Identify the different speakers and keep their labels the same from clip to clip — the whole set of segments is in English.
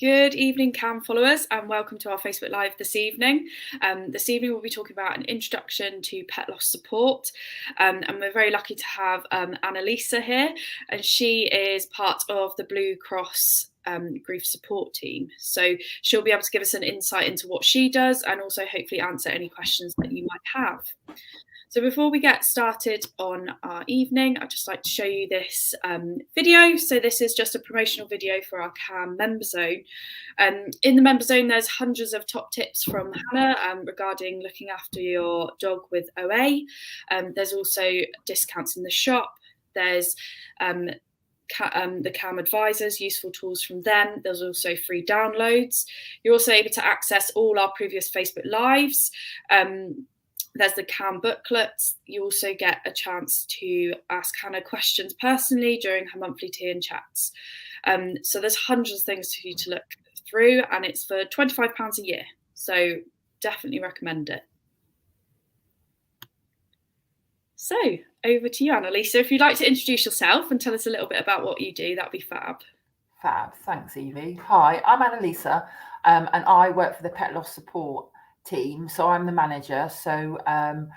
Speaker 1: Good evening, CAM followers, and welcome to our Facebook Live this evening. This evening we'll be talking about an introduction to pet loss support, and we're very lucky to have Annalisa here, and she is part of the Blue Cross grief support team. So she'll be able to give us an insight into what she does and also hopefully answer any questions that you might have. So before we get started on our evening, I'd just like to show you this video. So this is just a promotional video for our CAM member zone. In the member zone, there's hundreds of top tips from Hannah regarding looking after your dog with OA. There's also discounts in the shop. There's the CAM advisors, useful tools from them. There's also free downloads. You're also able to access all our previous Facebook Lives. There's the CAM booklets. You also get a chance to ask Hannah questions personally during her monthly tea and chats. So there's hundreds of things for you to look through, and it's for £25 a year. So definitely recommend it. So over to you, Annalisa. If you'd like to introduce yourself and tell us a little bit about what you do, that'd be fab.
Speaker 2: Fab. Thanks, Evie. Hi, I'm Annalisa, and I work for the pet loss support team. So I'm the manager. So I'm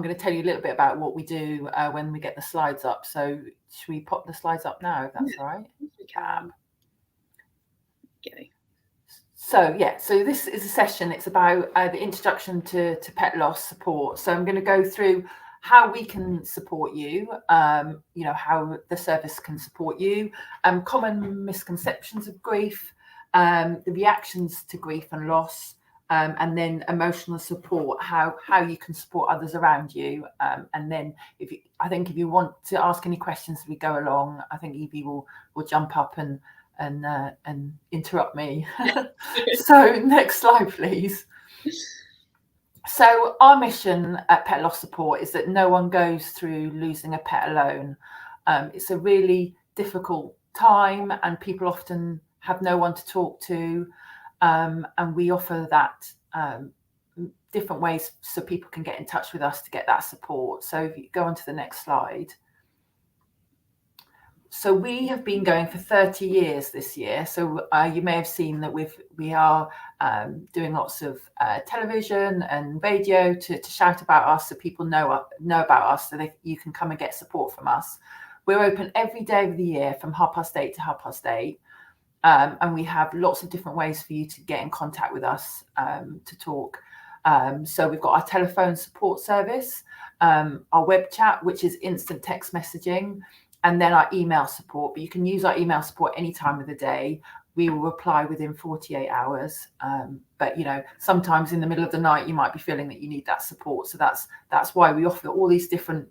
Speaker 2: going to tell you a little bit about what we do when we get the slides up. So should we pop the slides up now, if that's all right?
Speaker 1: We can. Okay.
Speaker 2: So this is a session. It's about the introduction to pet loss support. So I'm going to go through how we can support you, how the service can support you, common misconceptions of grief, the reactions to grief and loss, and then emotional support, how you can support others around you. And then if you want to ask any questions as we go along, I think Evie will jump up and interrupt me. So next slide, please. So our mission at Pet Loss Support is that no one goes through losing a pet alone. It's a really difficult time, and people often have no one to talk to. And we offer that different ways so people can get in touch with us to get that support. So if you go on to the next slide. So we have been going for 30 years this year. So you may have seen that we are doing lots of television and radio to shout about us, so people know about us, so you can come and get support from us. We're open every day of the year from 8:30 to 8:30. And we have lots of different ways for you to get in contact with us to talk. So we've got our telephone support service, our web chat, which is instant text messaging, and then our email support. But you can use our email support any time of the day. We will reply within 48 hours. But sometimes in the middle of the night, you might be feeling that you need that support. So that's why we offer all these different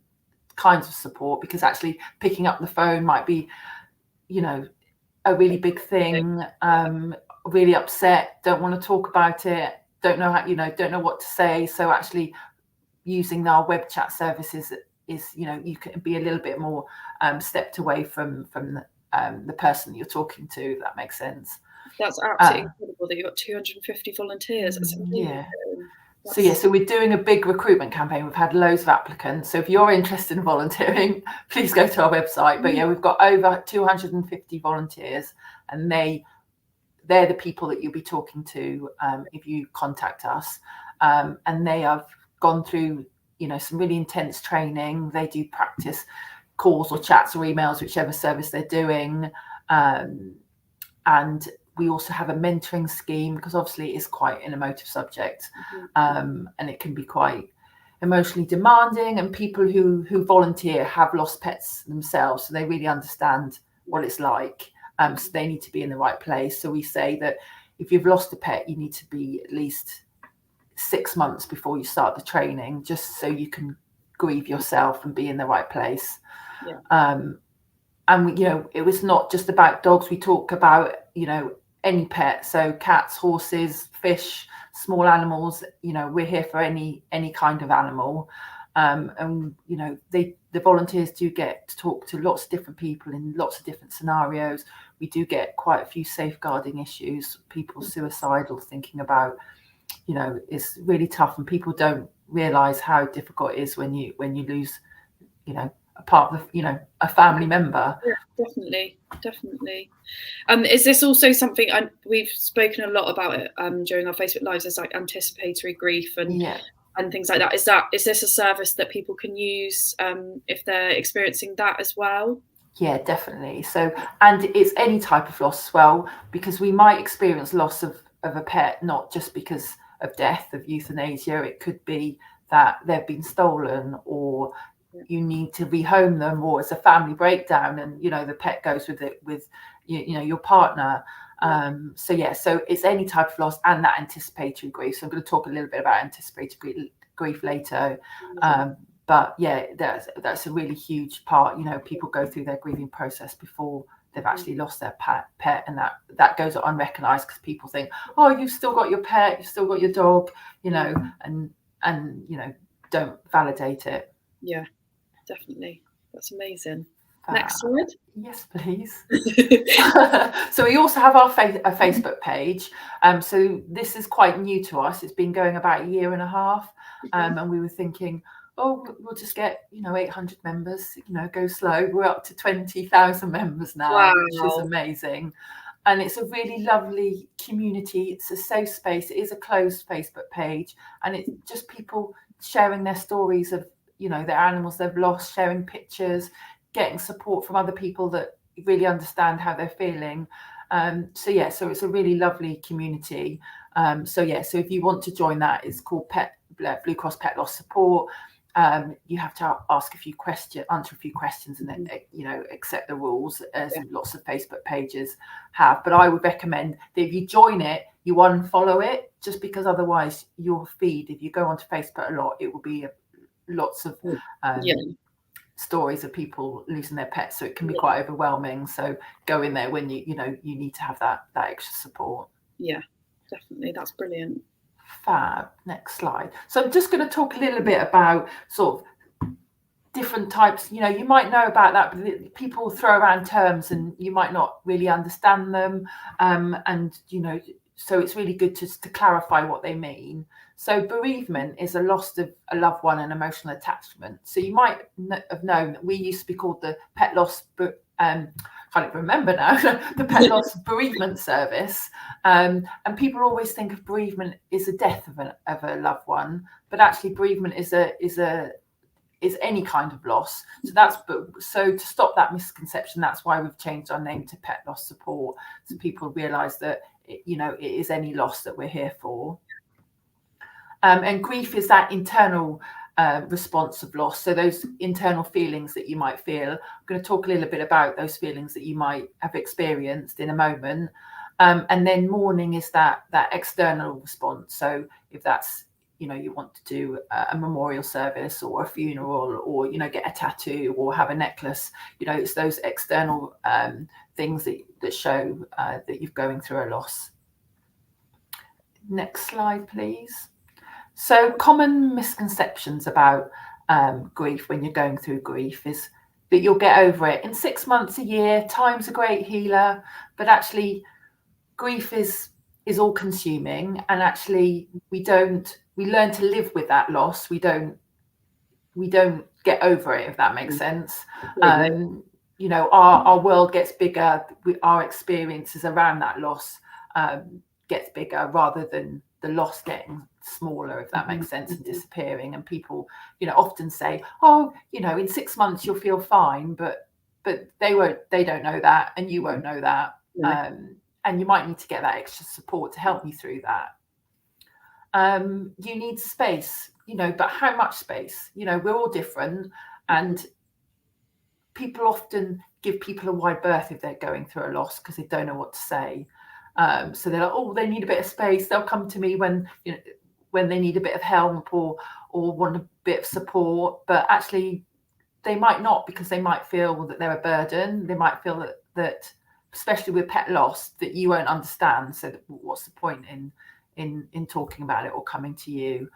Speaker 2: kinds of support, because actually picking up the phone might be, a really big thing, really upset, don't want to talk about it, don't know what to say. So actually using our web chat services is you can be a little bit more stepped away from the person that you're talking to, if that makes sense.
Speaker 1: That's absolutely incredible that you've got 250 volunteers. That's amazing.
Speaker 2: So we're doing a big recruitment campaign. We've had loads of applicants. So if you're interested in volunteering, please go to our website. But we've got over 250 volunteers, and they're the people that you'll be talking to if you contact us. And they have gone through, some really intense training. They do practice calls or chats or emails, whichever service they're doing. And we also have a mentoring scheme, because obviously it's quite an emotive subject, and it can be quite emotionally demanding. And people who volunteer have lost pets themselves, so they really understand what it's like. So they need to be in the right place. So we say that if you've lost a pet, you need to be at least 6 months before you start the training, just so you can grieve yourself and be in the right place. And it was not just about dogs. We talk about any pet, so cats, horses, fish, small animals. We're here for any kind of animal. And the volunteers do get to talk to lots of different people in lots of different scenarios. We do get quite a few safeguarding issues, people suicidal, thinking about, it's really tough, and people don't realize how difficult it is when you lose a part of a family member.
Speaker 1: Yeah, definitely. Is this also something, we've spoken a lot about it during our Facebook Lives, is like anticipatory grief and things like that. Is this a service that people can use if they're experiencing that as well?
Speaker 2: Yeah, definitely. So, and it's any type of loss as well, because we might experience loss of a pet, not just because of death, of euthanasia. It could be that they've been stolen, or you need to rehome them, or it's a family breakdown and the pet goes with your partner. So it's any type of loss, and that anticipatory grief. So I'm going to talk a little bit about anticipatory grief later. But yeah, that's a really huge part. People go through their grieving process before they've actually lost their pet, and that goes unrecognized because people think, oh, you've still got your pet, you've still got your dog, and don't validate it.
Speaker 1: Yeah, definitely. That's amazing. Next slide.
Speaker 2: Yes, please. So we also have a Facebook page. So this is quite new to us. It's been going about 1.5 years, and we were thinking, oh, we'll just get 800 members. Go slow. We're up to 20,000 members now,
Speaker 1: wow,
Speaker 2: which is amazing. And it's a really lovely community. It's a safe space. It is a closed Facebook page, and it's just people sharing their stories of their animals they've lost, sharing pictures, getting support from other people that really understand how they're feeling. So it's a really lovely community. So if you want to join that, it's called Blue Cross Pet Loss Support. You have to answer a few questions, and then accept the rules, as lots of Facebook pages have. But I would recommend that if you join it, you unfollow it, just because otherwise your feed, if you go onto Facebook a lot, it will be lots of stories of people losing their pets, so it can be quite overwhelming. So go in there when you need to have that extra support.
Speaker 1: Yeah, definitely. That's brilliant.
Speaker 2: Fab. Next slide. So I'm just going to talk a little bit about sort of different types. You might know about that, but people throw around terms and you might not really understand them, and so it's really good to clarify what they mean. So bereavement is a loss of a loved one and emotional attachment. So you might have known that we used to be called the Pet Loss, can't even remember now, the Pet Loss Bereavement Service. And people always think of bereavement as a death of a loved one, but actually bereavement is any kind of loss. So to stop that misconception, that's why we've changed our name to Pet Loss Support, so people realise that it is any loss that we're here for. And grief is that internal response of loss. So those internal feelings that you might feel. I'm going to talk a little bit about those feelings that you might have experienced in a moment. And then mourning is that external response. So if that's you want to do a memorial service or a funeral, or get a tattoo or have a necklace, it's those external things that show that you're going through a loss. Next slide, please. So common misconceptions about grief when you're going through grief is that you'll get over it in 6 months, a year. Time's a great healer, but actually grief is all consuming, and actually we learn to live with that loss. We don't get over it, if that makes sense. Our world gets bigger. Our experiences around that loss gets bigger, rather than the loss getting smaller, if that makes sense, and disappearing. And people often say, oh, in 6 months you'll feel fine, but they don't know that, and you won't know that. And you might need to get that extra support to help you through that. You need space, but how much space? We're all different, and people often give people a wide berth if they're going through a loss, because they don't know what to say. So they're like, oh, they need a bit of space. They'll come to me when they need a bit of help or want a bit of support. But actually, they might not, because they might feel that they're a burden. They might feel that especially with pet loss, that you won't understand. So what's the point in talking about it or coming to you?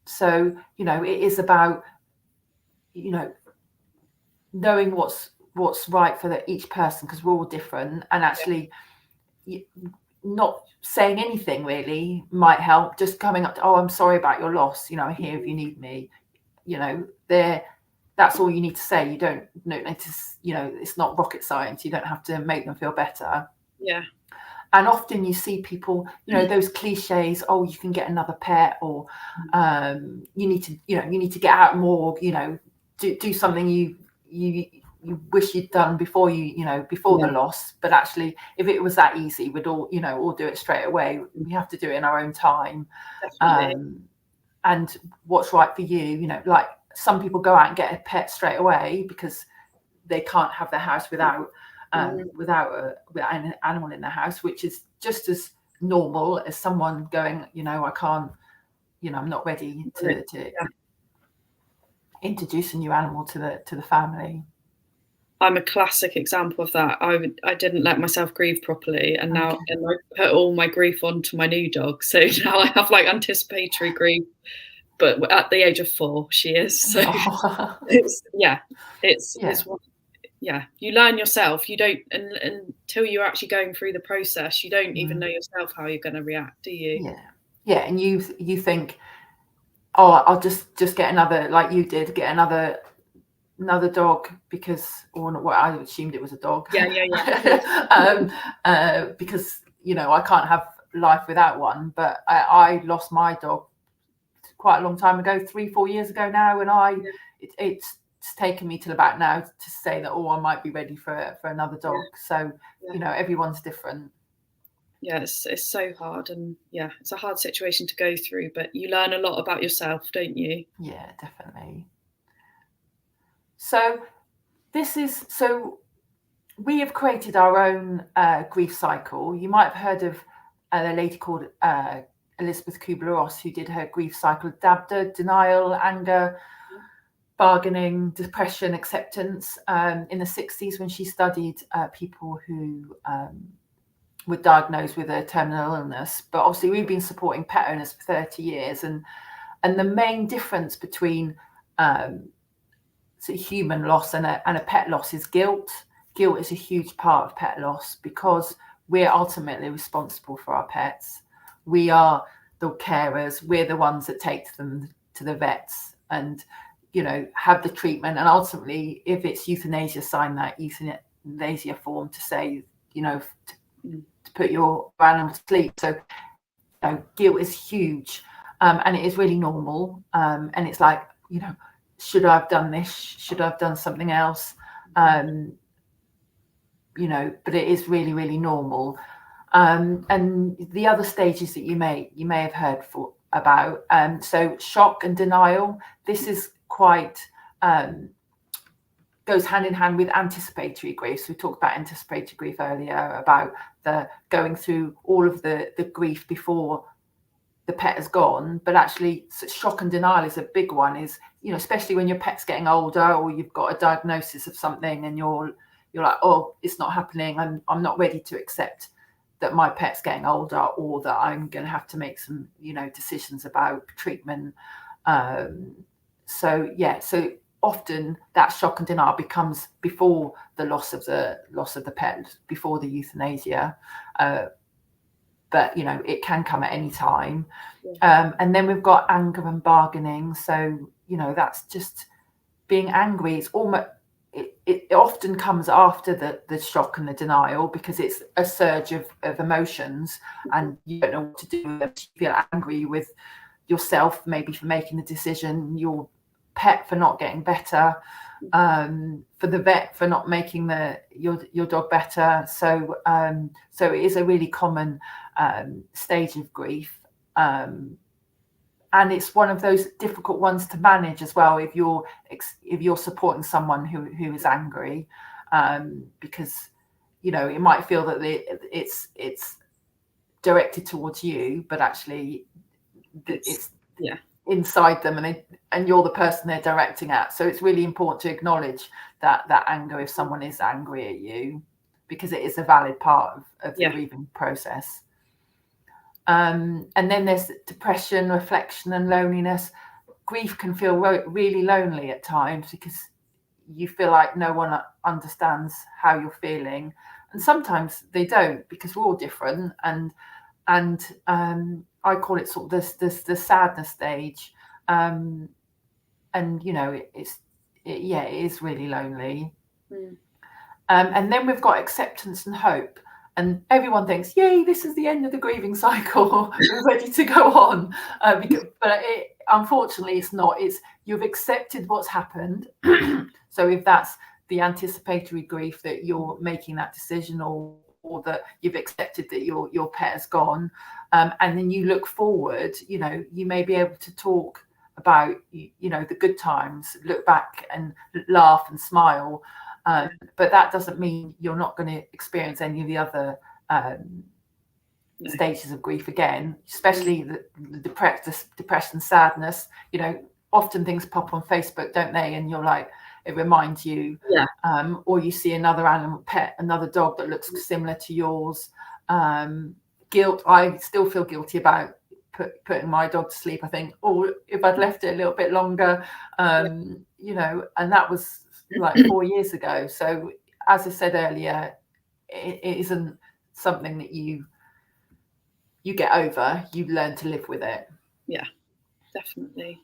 Speaker 2: So it is about knowing what's right for each person, because we're all different, and actually not saying anything really might help. Just coming up to, oh, I'm sorry about your loss, I'm here if you need me. that's all you need to say. You don't need to, it's not rocket science. You don't have to make them feel better.
Speaker 1: Yeah.
Speaker 2: And often you see people, those cliches, oh, you can get another pet, or you need to get out more, do something you wish you'd done before the loss. But actually, if it was that easy, we'd all do it straight away. We have to do it in our own time. And what's right for you, like some people go out and get a pet straight away because they can't have their house without an animal in the house, which is just as normal as someone going, I can't, I'm not ready to introduce a new animal to the family.
Speaker 1: I'm a classic example of that. I didn't let myself grieve properly, and now I put all my grief onto my new dog. So now I have like anticipatory grief, but at the age of 4, she is. So you learn yourself. You don't until you're actually going through the process. You don't even know yourself how you're going to react, do you?
Speaker 2: Yeah, and you think, oh, I'll just get another, like you did, get another dog because, or what I assumed it was a dog. Because I can't have life without one. But I lost my dog quite a long time ago, 3-4 years ago now, and it's taken me till about now to say that, I might be ready for another dog. So everyone's different.
Speaker 1: It's so hard, and it's a hard situation to go through, but you learn a lot about yourself, don't you?
Speaker 2: Yeah, definitely. So we have created our own grief cycle. You might have heard of a lady called Elizabeth Kubler-Ross, who did her grief cycle: DABDA, denial, anger, bargaining, depression, acceptance, in the 60s, when she studied people who were diagnosed with a terminal illness. But obviously we've been supporting pet owners for 30 years, and the main difference between human loss and a pet loss is guilt. Guilt is a huge part of pet loss because we're ultimately responsible for our pets. We are the carers. We're the ones that take them to the vets and have the treatment, and ultimately, if it's euthanasia, sign that euthanasia form to say to put your animal to sleep. So guilt is huge, and it is really normal, and it's like, should I have done this? Should I have done something else? But it is really, really normal. And the other stages that you may have heard about. So shock and denial. This is quite goes hand in hand with anticipatory grief. So we talked about anticipatory grief earlier, about the going through all of the grief before the pet has gone. But actually, shock and denial is a big one. Is especially when your pet's getting older, or you've got a diagnosis of something, and you're like, oh, it's not happening. I'm not ready to accept that my pet's getting older, or that I'm going to have to make some decisions about treatment. So often that shock and denial becomes before the loss of the pet, before the euthanasia. But it can come at any time. And then we've got anger and bargaining. So that's just being angry. It's almost, it often comes after the shock and the denial, because it's a surge of emotions, and you don't know what to do with it. You feel angry with yourself, maybe for making the decision, your pet for not getting better, for the vet for not making your dog better. So it is a really common stage of grief, and it's one of those difficult ones to manage as well if you're supporting someone who is angry, because it might feel that it's directed towards you, but actually it's inside them, and you're the person they're directing at. So it's really important to acknowledge that anger if someone is angry at you, because it is a valid part of the grieving process. And then there's depression, reflection, and loneliness. Grief can feel really lonely at times, because you feel like no one understands how you're feeling, and sometimes they don't, because we're all different. And I call it sort of the sadness stage, and it's it is really lonely.
Speaker 1: Mm.
Speaker 2: And then we've got acceptance and hope. And everyone thinks, yay, this is the end of the grieving cycle. We're ready to go on. But unfortunately, it's not. It's you've accepted what's happened. So if that's the anticipatory grief that you're making that decision, or that you've accepted that your pet has gone, and then you look forward, you may be able to talk about, the good times, look back and laugh and smile. But that doesn't mean you're not going to experience any of the other stages of grief again, especially the depression, sadness. Often things pop on Facebook, don't they? And you're like, it reminds you, or you see another animal, pet, another dog that looks similar to yours. Guilt. I still feel guilty about putting my dog to sleep. I think, if I'd left it a little bit longer, and that was like 4 years ago. So as I said earlier, it isn't something that you get over. You learn to live with it.
Speaker 1: Yeah, definitely.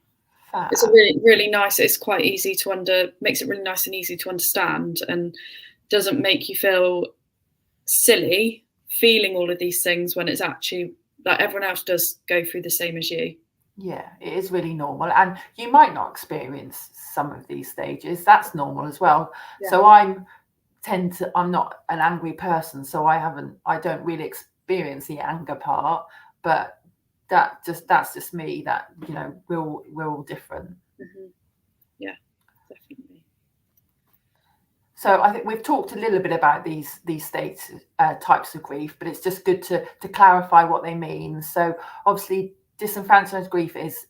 Speaker 2: Fab.
Speaker 1: It's a really, really nice. It's quite easy to makes it really nice and easy to understand, and doesn't make you feel silly feeling all of these things when it's actually like everyone else does go through the same as you.
Speaker 2: Yeah, it is really normal, and you might not experience some of these stages. That's normal as well. So I'm not an angry person, so I don't really experience the anger part, but that's just me. That we're all different.
Speaker 1: Mm-hmm. Yeah, definitely.
Speaker 2: So I think we've talked a little bit about these states, types of grief, but it's just good to clarify what they mean. So obviously, disenfranchised grief is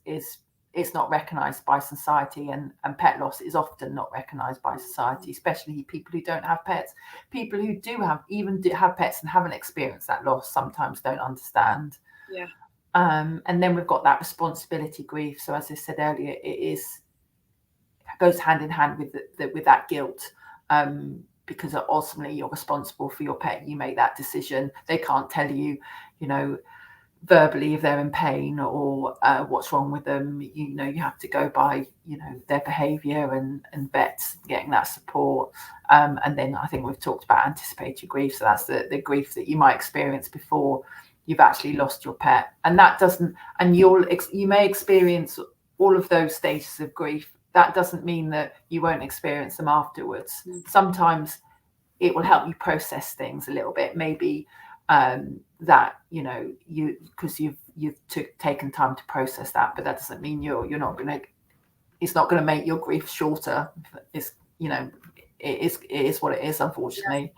Speaker 2: not recognised by society, and pet loss is often not recognised by society, especially people who don't have pets. People who do have pets and haven't experienced that loss sometimes don't understand.
Speaker 1: Yeah.
Speaker 2: And then we've got that responsibility grief. So as I said earlier, it goes hand in hand with that guilt. Because ultimately you're responsible for your pet. You make that decision. They can't tell you, verbally if they're in pain or what's wrong with them. You have to go by their behaviour and vets getting that support. And then I think we've talked about anticipatory grief. So that's the grief that you might experience before you've actually lost your pet. And that doesn't, and you may experience all of those stages of grief. That doesn't mean that you won't experience them afterwards. Sometimes it will help you process things a little bit. Maybe that because you've taken time to process that, but that doesn't mean you're not going to. It's not going to make your grief shorter. It is what it is, unfortunately.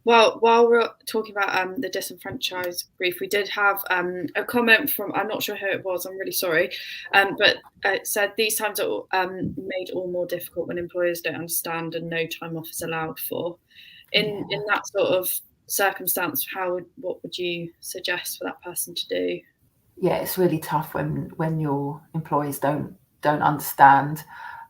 Speaker 1: Well, while we're talking about the disenfranchised grief, we did have a comment from, I'm not sure who it was, I'm really sorry, but it said these times are made all more difficult when employers don't understand and no time off is allowed for. In that sort of circumstance, what would you suggest for that person to do?
Speaker 2: Yeah, it's really tough when your employees don't understand,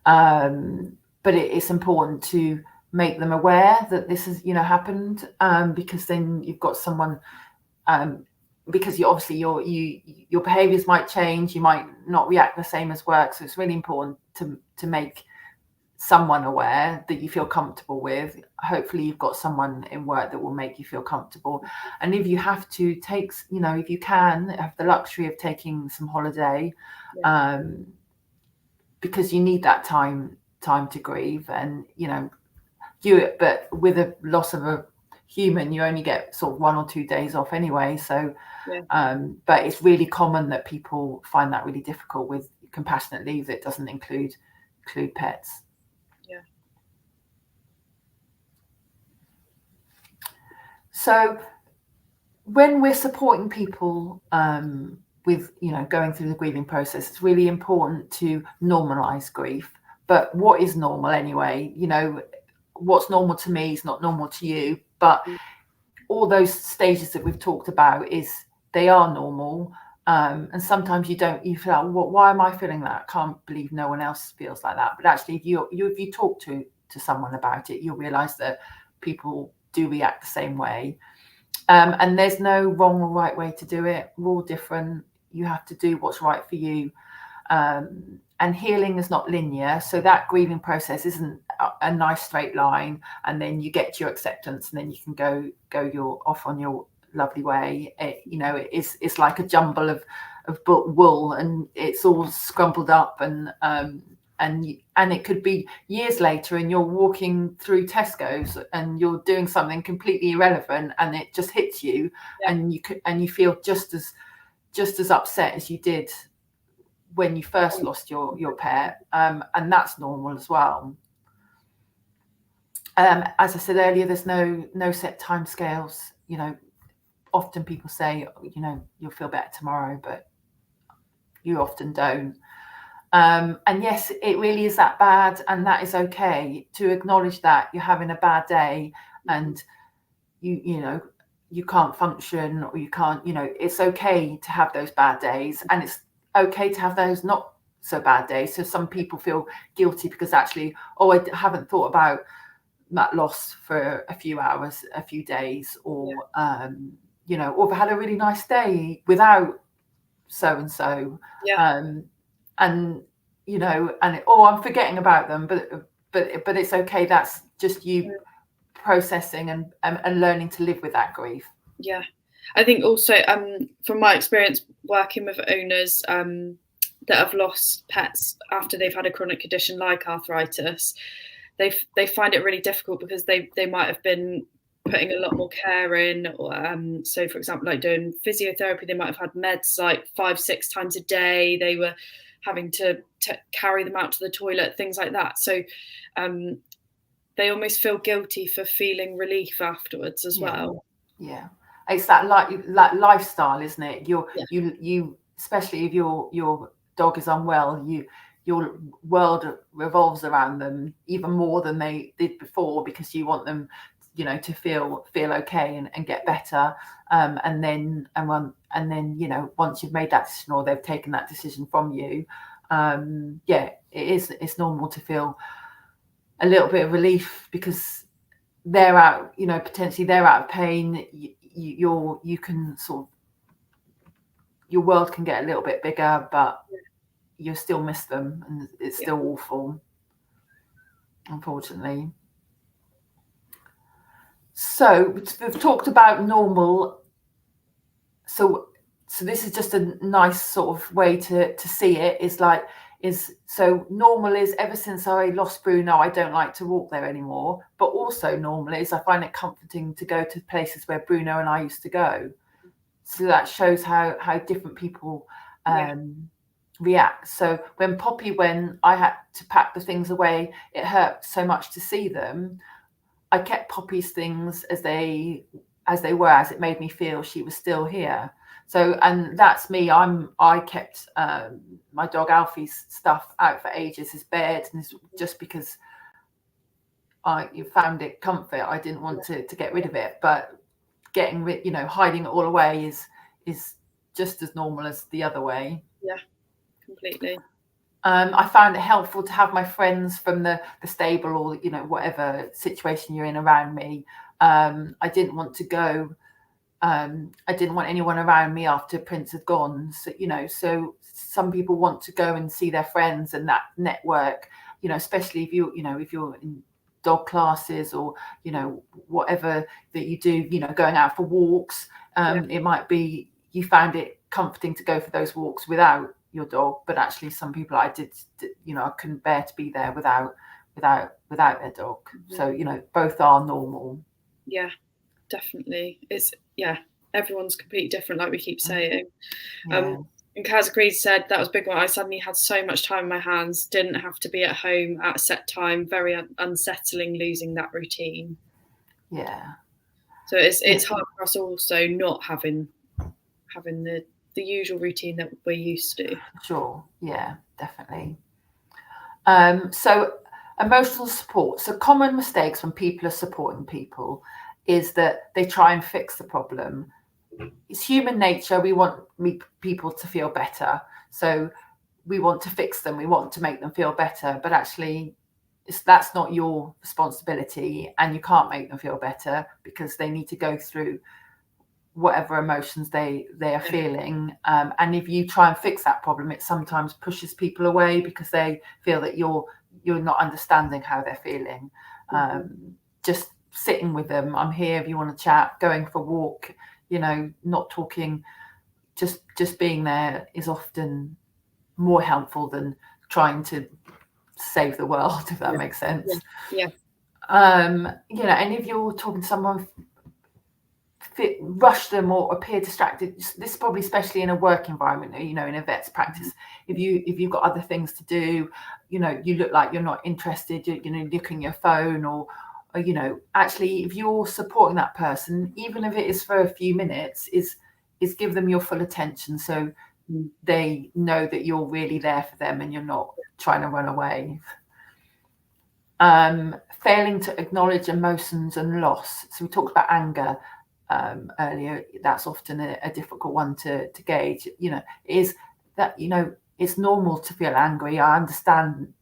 Speaker 2: but it's important to make them aware that this has happened, because then you've got someone, because your behaviors might change, you might not react the same as work, so it's really important to make someone aware that you feel comfortable with. Hopefully you've got someone in work that will make you feel comfortable, and if you have to take, if you can have the luxury of taking some holiday, because you need that time to grieve, and but with a loss of a human, you only get sort of 1 or 2 days off anyway. So, but it's really common that people find that really difficult with compassionate leave that doesn't include pets.
Speaker 1: Yeah.
Speaker 2: So, when we're supporting people with going through the grieving process, it's really important to normalize grief. But what is normal anyway? What's normal to me is not normal to you, but all those stages that we've talked about they are normal, and sometimes you feel like, well, why am I feeling that? I can't believe no one else feels like that. But actually, if you talk to someone about it, you'll realize that people do react the same way, and there's no wrong or right way to do it. We're all different. You have to do what's right for you, and healing is not linear, so that grieving process isn't a nice straight line, and then you get your acceptance, and then you can go your off on your lovely way. It's like a jumble of wool, and it's all scrumpled up, and it could be years later, and you're walking through Tesco's and you're doing something completely irrelevant, and it just hits you, and you feel just as upset as you did when you first lost your pet, and that's normal as well. As I said earlier, there's no set time scales. Often people say, you'll feel better tomorrow, but you often don't. And yes, it really is that bad, and that is okay to acknowledge that you're having a bad day, and you can't function, or you can't, it's okay to have those bad days, and it's okay to have those not so bad days. So some people feel guilty because actually, I haven't thought about that loss for a few hours, a few days, or or I've had a really nice day without so and so, and I'm forgetting about them, but it's okay. That's just you processing and learning to live with that grief.
Speaker 1: Yeah, I think also from my experience working with owners that have lost pets after they've had a chronic condition like arthritis, they find it really difficult because they might have been putting a lot more care in, or so for example, like doing physiotherapy, they might have had meds like 5-6 times a day, they were having to carry them out to the toilet, things like that. So they almost feel guilty for feeling relief afterwards as well.
Speaker 2: Yeah, it's that lifestyle, isn't it? You especially if your dog is unwell, your world revolves around them even more than they did before, because you want them to feel okay and get better, and then once you've made that decision, or they've taken that decision from you, it's normal to feel a little bit of relief because they're out, potentially they're out of pain. You can sort of, your world can get a little bit bigger, but you still miss them, and it's still awful, unfortunately. So we've talked about normal. So this is just a nice sort of way to see it. So normal is, ever since I lost Bruno, I don't like to walk there anymore. But also normal is, I find it comforting to go to places where Bruno and I used to go. So that shows how different people react. So when Poppy went, I had to pack the things away. It hurt so much to see them. I kept Poppy's things as they were, as it made me feel she was still here. So, and that's me. I kept my dog Alfie's stuff out for ages, his bed, and just because I found it comfort. I didn't want to get rid of it, but getting rid, hiding it all away is just as normal as the other way.
Speaker 1: Yeah, completely.
Speaker 2: I found it helpful to have my friends from the stable, or whatever situation you're in, around me. I didn't want to go. I didn't want anyone around me after Prince had gone. So, so some people want to go and see their friends and that network. Especially if if you're in dog classes, or whatever that you do. Going out for walks. It might be you found it comforting to go for those walks without your dog, but actually some people I couldn't bear to be there without their dog. So both are normal.
Speaker 1: Yeah, definitely. It's everyone's completely different, like we keep saying. And Cartaret said that was a big one. I suddenly had so much time in my hands, didn't have to be at home at a set time. Very unsettling losing that routine. So it's hard for us also not having the usual routine that we're used to.
Speaker 2: Sure, yeah, definitely. So emotional support. So common mistakes when people are supporting people is that they try and fix the problem. It's human nature. We want people to feel better. So we want to fix them. We want to make them feel better. But actually, that's not your responsibility, and you can't make them feel better because they need to go through whatever emotions they are feeling. And if you try and fix that problem, it sometimes pushes people away because they feel that you're not understanding how they're feeling. Just sitting with them, I'm here if you want to chat, going for a walk, not talking, just being there is often more helpful than trying to save the world, if that makes sense. And if you're talking to someone, rush them or appear distracted. This is probably especially in a work environment, in a vet's practice. If you've got other things to do, you look like you're not interested, looking at your phone, or actually, if you're supporting that person, even if it is for a few minutes, is give them your full attention, so they know that you're really there for them and you're not trying to run away. Failing to acknowledge emotions and loss. So we talked about anger earlier. That's often a difficult one to gauge. Is that it's normal to feel angry. I understand.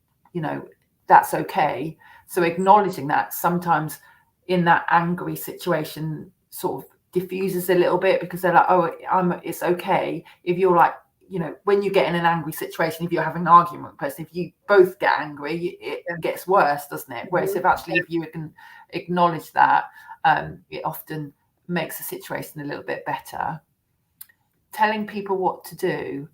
Speaker 2: That's okay. So acknowledging that sometimes in that angry situation sort of diffuses a little bit, because they're like, oh, it's okay. If you're like, when you get in an angry situation, if you're having an argument with a person, if you both get angry, it gets worse, doesn't it? Whereas if you can acknowledge that, it often makes the situation a little bit better. Telling people what to do,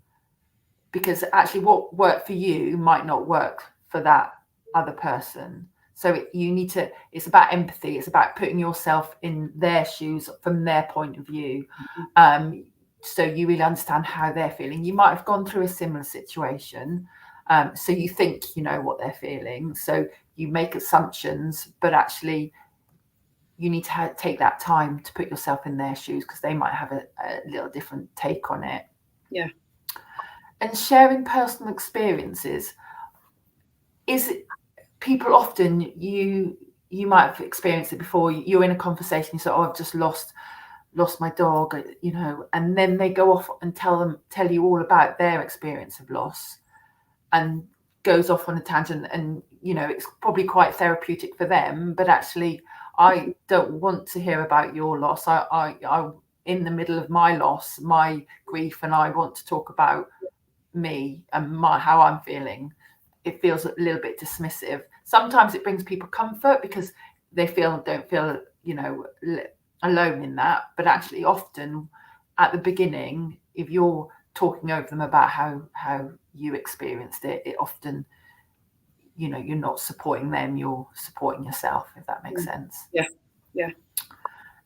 Speaker 2: because actually what worked for you might not work for that other person. So it's about empathy. It's about putting yourself in their shoes from their point of view. So you really understand how they're feeling. You might have gone through a similar situation. So you think you know what they're feeling. So you make assumptions, but actually you need to take that time to put yourself in their shoes, because they might have a little different take on it.
Speaker 1: Yeah.
Speaker 2: And sharing personal experiences people often, you might have experienced it before. You're in a conversation, you say, oh, I've just lost my dog, and then they go off and tell you all about their experience of loss, and goes off on a tangent, and it's probably quite therapeutic for them, but actually I don't want to hear about your loss. I'm in the middle of my loss, my grief, and I want to talk about me and how I'm feeling. It feels a little bit dismissive. Sometimes it brings people comfort because they don't feel alone in that. But actually, often at the beginning, if you're talking over them about how you experienced it, it often, you're not supporting them, you're supporting yourself, if that makes sense.
Speaker 1: Yeah.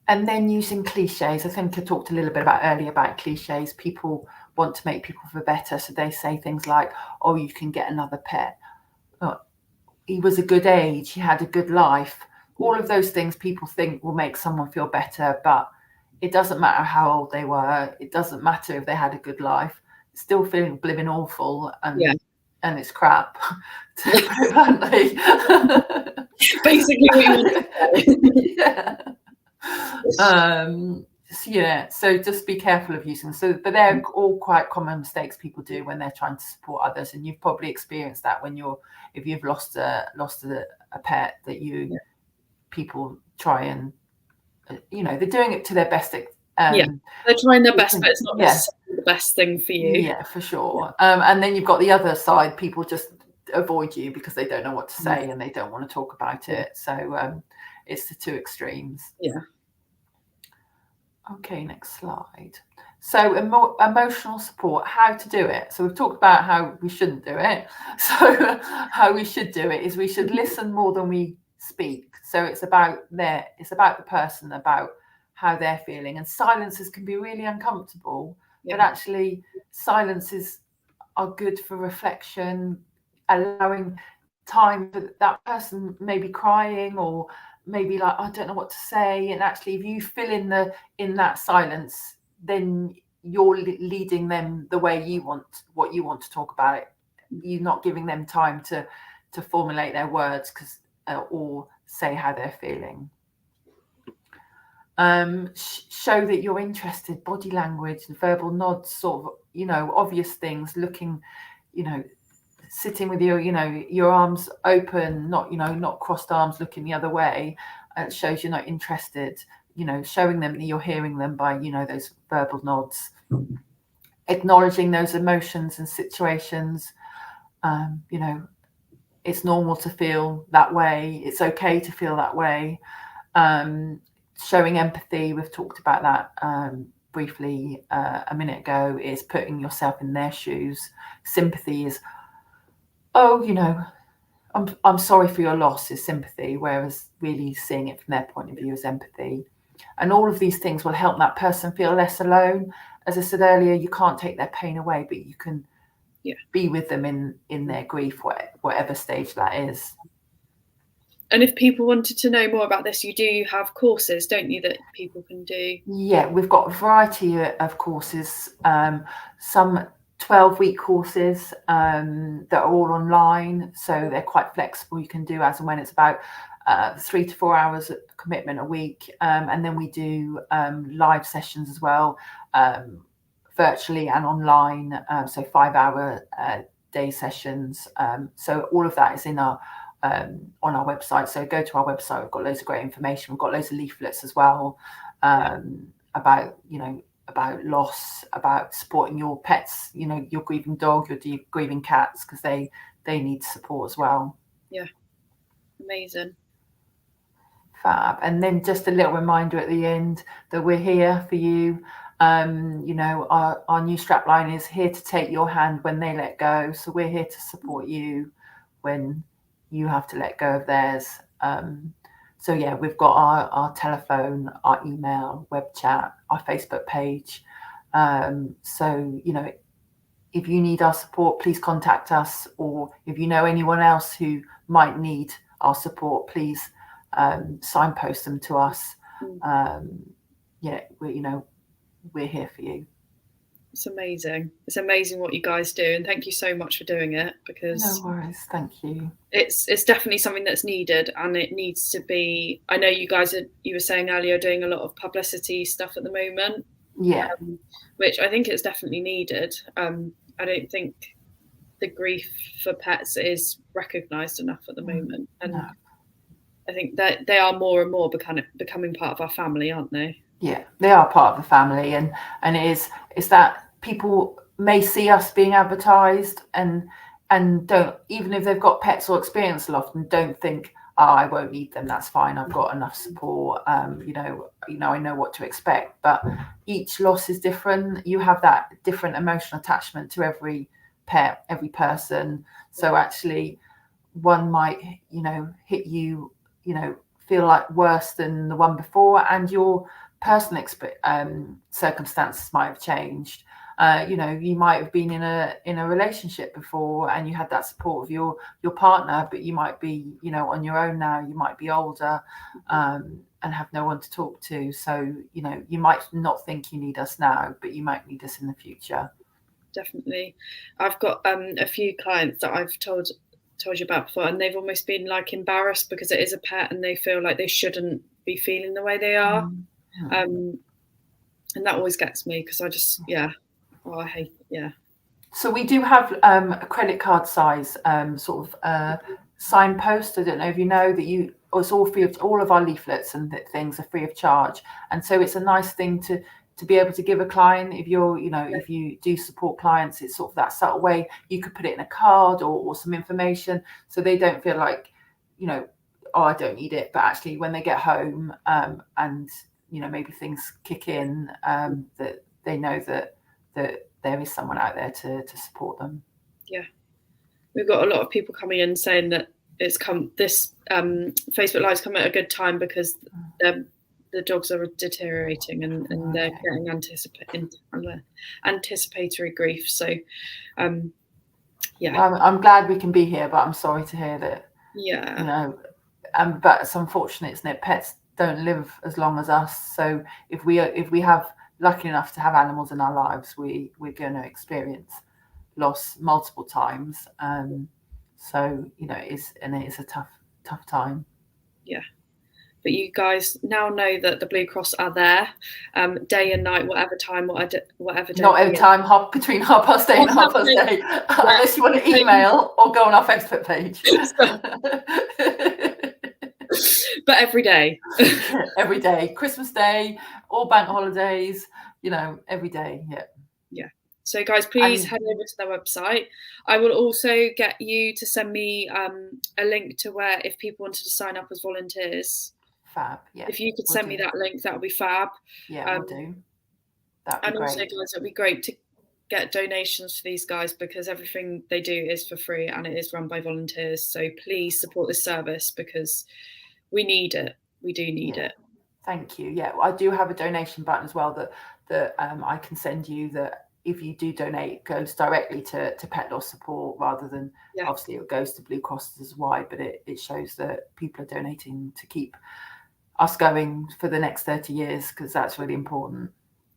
Speaker 2: And then using cliches. I think I talked a little bit earlier about cliches. People want to make people feel better, so they say things like, oh, you can get another pet. Oh, he was a good age, he had a good life. All of those things people think will make someone feel better, but it doesn't matter how old they were. It doesn't matter if they had a good life. Still feeling living awful, and it's crap, to put it bluntly.
Speaker 1: Basically what you want to say.
Speaker 2: So just be careful of using them. But they're all quite common mistakes people do when they're trying to support others, and you've probably experienced that if you've lost a pet, that people try and they're doing it to their best.
Speaker 1: They're trying their best, but it's not necessarily the best thing for you.
Speaker 2: Yeah, for sure. And then you've got the other side. People just avoid you because they don't know what to say and they don't want to talk about it. So it's the two extremes.
Speaker 1: Yeah.
Speaker 2: Okay, next slide. So emotional support, how to do it. So we've talked about how we shouldn't do it. So how we should do it is we should listen more than we speak. So it's about the person, about how they're feeling. And silences can be really uncomfortable, but actually silences are good for reflection, allowing time for that person maybe crying, or maybe like, I don't know what to say. And actually, if you fill in that silence, then you're leading them the way you want to talk about it. You're not giving them time to formulate their words or say how they're feeling. Show that you're interested, body language and verbal nods, sort of, obvious things, looking, sitting with your arms open, not crossed arms looking the other way. It shows you're not interested. showing them that you're hearing them by, those verbal nods, acknowledging those emotions and situations. It's normal to feel that way. It's okay to feel that way. Showing empathy, we've talked about that briefly a minute ago, is putting yourself in their shoes. Sympathy is, I'm sorry for your loss, is sympathy, whereas really seeing it from their point of view is empathy. And all of these things will help that person feel less alone. As I said earlier, you can't take their pain away, but you can be with them in their grief, whatever stage that is.
Speaker 1: And if people wanted to know more about this, you do have courses, don't you, that people can do?
Speaker 2: Yeah, we've got a variety of courses, some 12-week courses that are all online, so they're quite flexible. You can do as and when. It's about 3 to 4 hours of commitment a week, and then we do live sessions as well, virtually and online, so 5-hour day sessions. So all of that is in our on our website. So go to our website. We've got loads of great information. We've got loads of leaflets as well about loss, about supporting your pets, your grieving dog, your grieving cats, because they need support as well.
Speaker 1: Yeah, amazing.
Speaker 2: Fab. And then just a little reminder at the end that we're here for you. Our new strapline is here to take your hand when they let go. So we're here to support you when you have to let go of theirs. So yeah, we've got our telephone, our email, web chat, our Facebook page. So if you need our support, please contact us, or if you know anyone else who might need our support, please signpost them to us. We're here for you.
Speaker 1: It's amazing. It's amazing what you guys do, and thank you so much for doing it, because
Speaker 2: no worries. Thank you.
Speaker 1: It's definitely something that's needed, and it needs to be. I know you guys you were saying earlier, doing a lot of publicity stuff at the moment.
Speaker 2: Yeah.
Speaker 1: Which I think is definitely needed. I don't think the grief for pets is recognised enough at the moment, and no. I think that they are more and more becoming part of our family, aren't they?
Speaker 2: Yeah, they are part of the family, and it's that people may see us being advertised and don't, even if they've got pets or experience loss, and don't think, I won't need them, that's fine, I've got enough support, I know what to expect. But each loss is different. You have that different emotional attachment to every pet, every person. So actually one might hit you, feel like worse than the one before, and your personal circumstances might have changed. You might have been in a relationship before and you had that support of your partner, but you might be on your own now. You might be older and have no one to talk to. So you might not think you need us now, but you might need us in the future.
Speaker 1: Definitely. I've got a few clients that I've told you about before, and they've almost been like embarrassed because it is a pet and they feel like they shouldn't be feeling the way they are. And that always gets me, because I just I hate
Speaker 2: So we do have a credit card size sort of signpost. I don't know if you know that it's all free of, all of our leaflets and things are free of charge, and so it's a nice thing to be able to give a client if you're if you do support clients. It's sort of that subtle way you could put it in a card or some information, so they don't feel like I don't need it, but actually when they get home and maybe things kick in, that they know that there is someone out there to support them.
Speaker 1: Yeah, we've got a lot of people coming in saying that this Facebook Live's come at a good time because the dogs are deteriorating and they're getting anticipatory grief. So
Speaker 2: I'm glad we can be here, but I'm sorry to hear that. But it's unfortunate, isn't it? Pets don't live as long as us, so if we have lucky enough to have animals in our lives, we're going to experience loss multiple times. So it is a tough time.
Speaker 1: Yeah, but you guys now know that the Blue Cross are there, day and night, whatever time, whatever day.
Speaker 2: Not every time, hop between 8:30 and 8:30, unless you want to email or go on our Facebook page.
Speaker 1: but every day.
Speaker 2: Every day, Christmas Day, all bank holidays, you know, every day.
Speaker 1: Yeah. So guys, please head over to their website. I will also get you to send me a link to where, if people wanted to sign up as volunteers.
Speaker 2: Fab. Yeah.
Speaker 1: If you could send me that link, that would be fab.
Speaker 2: Yeah, we'll do. That'd be
Speaker 1: and
Speaker 2: great.
Speaker 1: Also, guys, it'd be great to get donations to these guys, because everything they do is for free and it is run by volunteers. So please support this service, because we need it. We do need it.
Speaker 2: Thank you. Yeah, I do have a donation button as well that I can send you, that if you do donate, goes directly to pet loss support, rather than obviously it goes to Blue Cross as wide, but it shows that people are donating to keep us going for the next 30 years, because that's really important.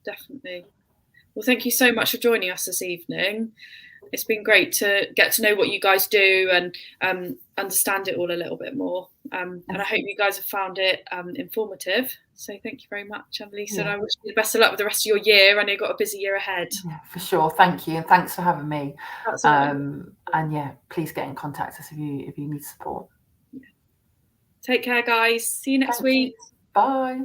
Speaker 1: Definitely. Well, thank you so much for joining us this evening. It's been great to get to know what you guys do and understand it all a little bit more. And I hope you guys have found it informative. So thank you very much, Annalisa. And I wish you the best of luck with the rest of your year. I know you've got a busy year ahead.
Speaker 2: Yeah, for sure. Thank you. And thanks for having me.
Speaker 1: That's all right.
Speaker 2: And yeah, please get in contact with us if you need support.
Speaker 1: Take care, guys. See you next week.
Speaker 2: Bye.